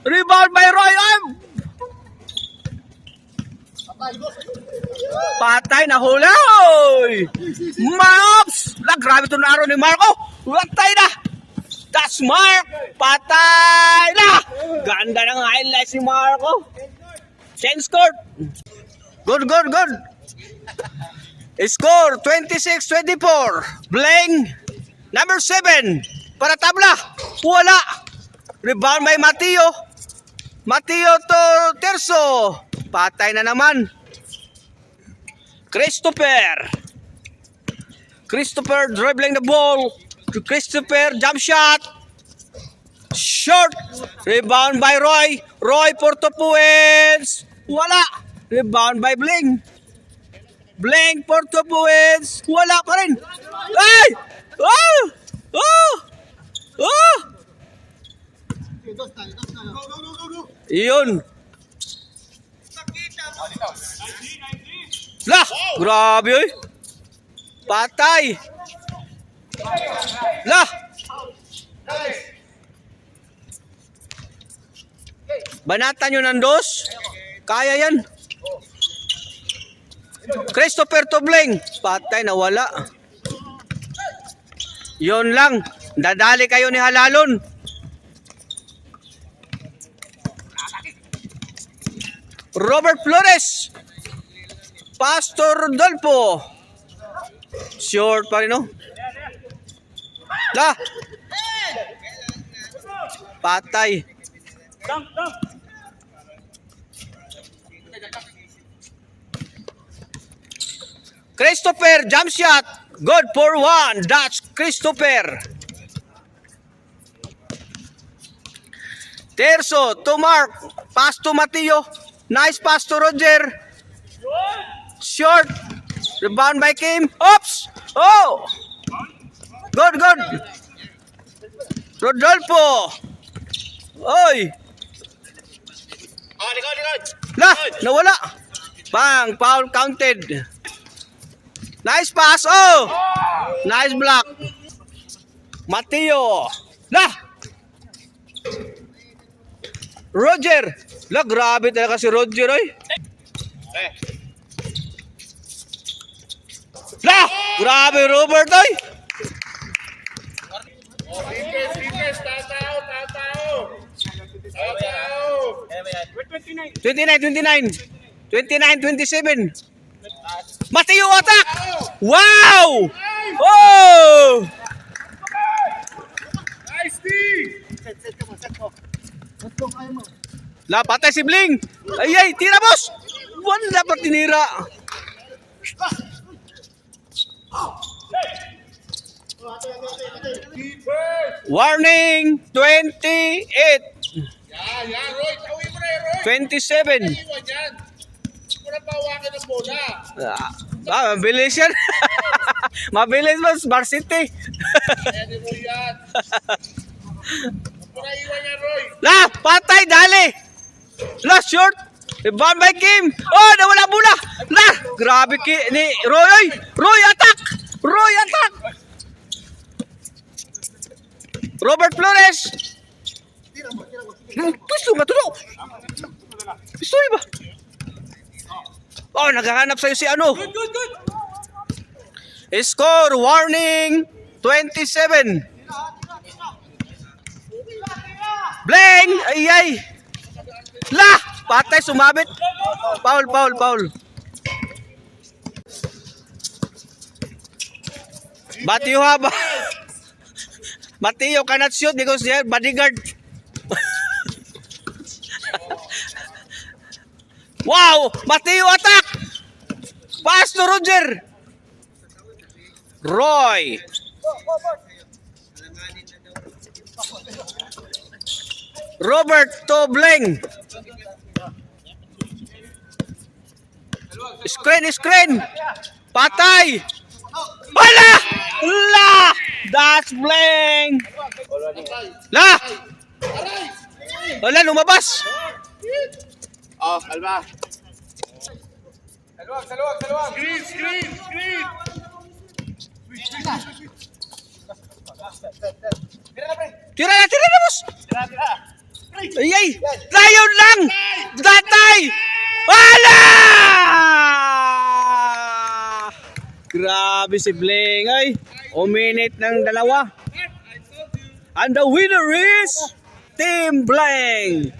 Rebound by Roy. Patay na hula. Maops! Grabe ito na araw ni Marco. Patay na. That's Mark. Patay na. Ganda ng highlights ni Marco. Change court. Good. Score 26-24. Bling. Number 7. Para tabla. Wala. Rebound by Mateo. Mateo to Terso. Patay na naman. Christopher dribbling the ball. Christopher jump shot. Short. Rebound by Roy. Roy Portopuez. Wala. Rebound by Bling. Bling Portopuez. Wala pa rin. Ay! Iyon. Lah, grabe oy. Patay. Lah. Banatan nyo ng dos. Kaya yan. Christopher Tobling. Patay, nawala. Yon lang. Dadali kayo ni Halalon. Robert Flores. Pastor Rodolfo. Short pa rin, no? Lah. Patay. Christopher jump shot. Good for 1. That's Christopher. Terso to Mark. Pass to Mateo. Nice pass to Roger. Short. Rebound by Kim. Oops. Oh. Good. Rodolfo. Oy. Lah, nawala. Bang, foul counted. Nice pass. Oh. Nice block. Mateo. Lah. Roger. Lah, grabe talaga si Roger, oy. Lah, grabe Robert, oy. 29-27. Mateo attack. Wow! Oh! Nice team! La, patay si Bling. Ay, tira boss. Wala pa tinira. Warning 28. Yan, Roy. Tawin mo na eh, Roy. 27. Iwan yan. Muna pawakin ng bola. Mabilis yan. Mabilis mas varsity. Pwede mo yan. Muna iwan yan, Roy. La, patay, dali. La, short. Rebound by Kim. Oh, nawala bola. La, grabe ni Roy. Roy, attack. Robert Flores. Pisto nga to. Pisto ba? Oh, naghahanap sa'yo si ano. Score, warning, 27. Bling! Ay! La! Patay, sumabit. Foul. Mateo haba. Mateo cannot shoot because they are bodyguard. Wow! Mateo attack! Pass to Roger. Roy. Robert to Bling. Screen. Patay. Wala! La! That's Bling. La! Wala, lumabas. Oh, kalma. Saluwag. Screen. Tira na, boss. Ay! Layon lang! Datay! Wala! Grabe si Bling ay. Uminit ng dalawa. And the winner is Team Bling.